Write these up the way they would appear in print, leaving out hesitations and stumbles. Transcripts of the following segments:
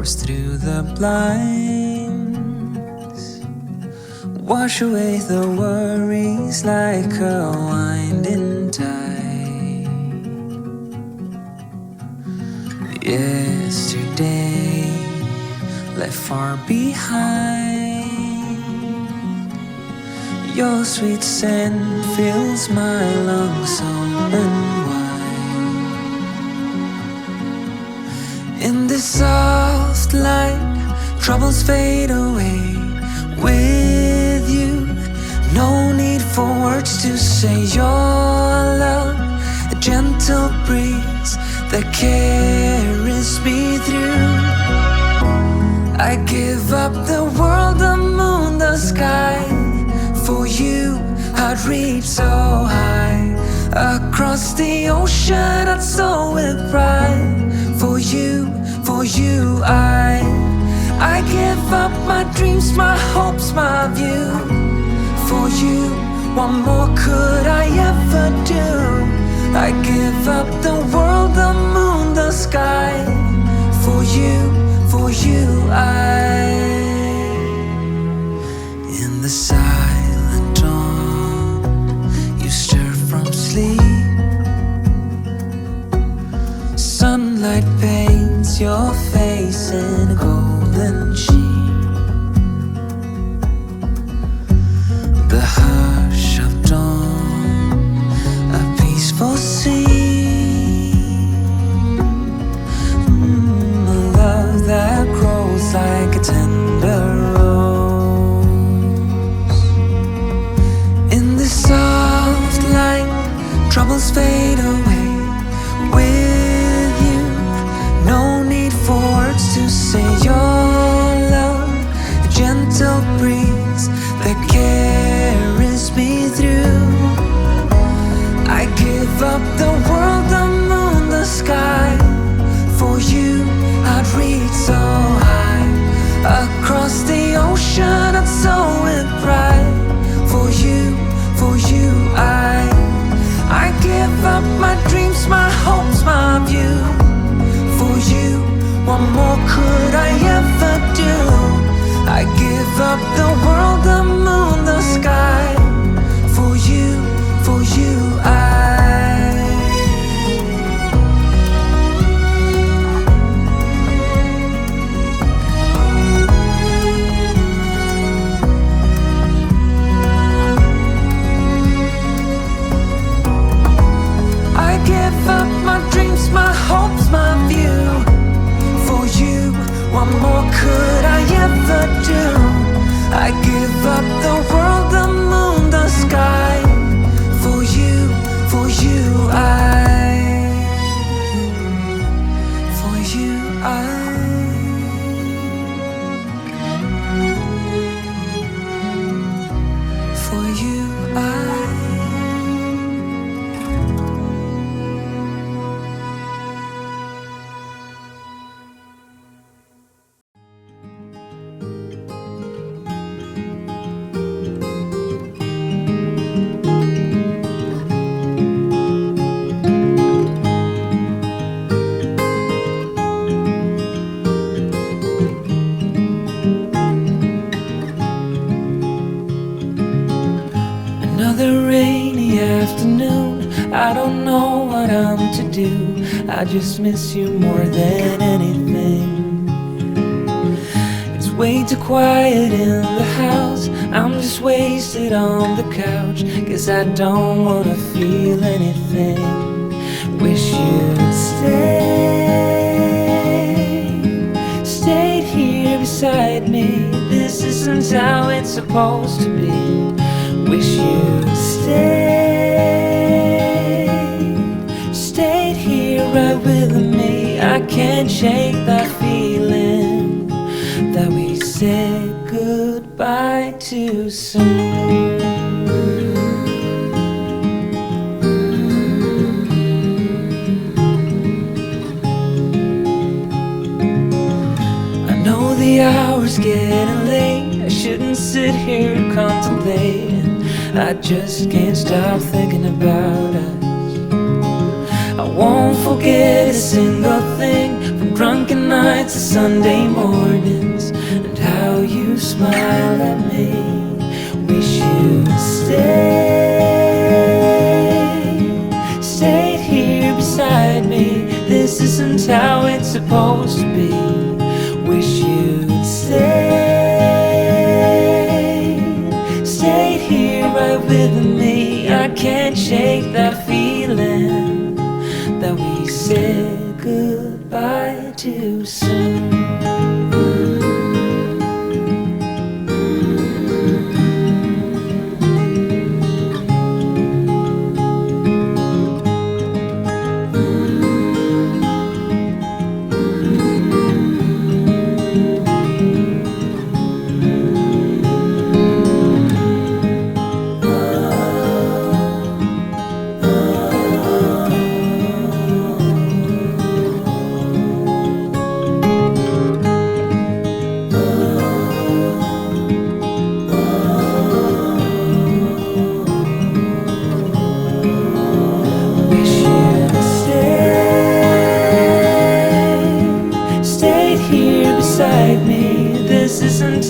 pours through the blinds. Wash away the worries like a winding tide. Yesterday left far behind. Your sweet scent fills my lungs open wide. In this soft light, troubles fade away with you. No need for words to say your love. A gentle breeze that carries me through. I give up the world, the moon, the sky. For you, I'd reach so high. Across the ocean, I'd soar with pride. For you, I give up my dreams, my hopes, my view. For you, what more could I ever do? I give up the world, the moon, the sky. For you, in the silent dawn, you stir from sleep. Sunlight paints your face in a golden sheen. The hush of dawn, a peaceful scene. A love that grows like a tender rose. In this soft light, troubles fade away with you. No need for words to say your love. A gentle breeze that carries me through. I give up the world, the moon, the sky. For you, I'd reach so high. Across the ocean, I'd soar with pride. For you, I give up my dreams, my hopes, my view. For you, what more could I ever do? I give up the world, the moon, the sky. For you, I give up my dreams, my hopes, my view. For you, what more could I ever do? I give up the world, the moon, the sky. For you, Another rainy afternoon, I don't know what I'm to do. I just miss you more than anything. It's way too quiet in the house. I'm just wasted on the couch, 'cause I don't wanna feel anything. Wish you'd stayed here beside me. This isn't how it's supposed to be. Wish you'd stayed here right with me. I can't shake that feeling that we said goodbye too soon. I know the hour's getting late. I shouldn't sit here contemplating. I just can't stop thinking about us. I won't forget a single thing, from drunken nights and Sunday mornings, and how you smile at me. Wish you'd stayed here beside me. This isn't how it's supposed to be. Wish you'd stayed here right with me. I can't shake that feeling that we said goodbye too soon.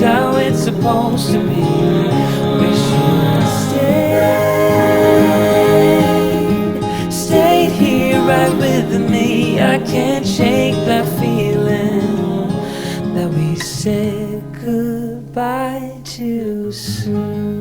How it's supposed to be. Wish you'd stayed here right with me. I can't shake that feeling that we said goodbye too soon.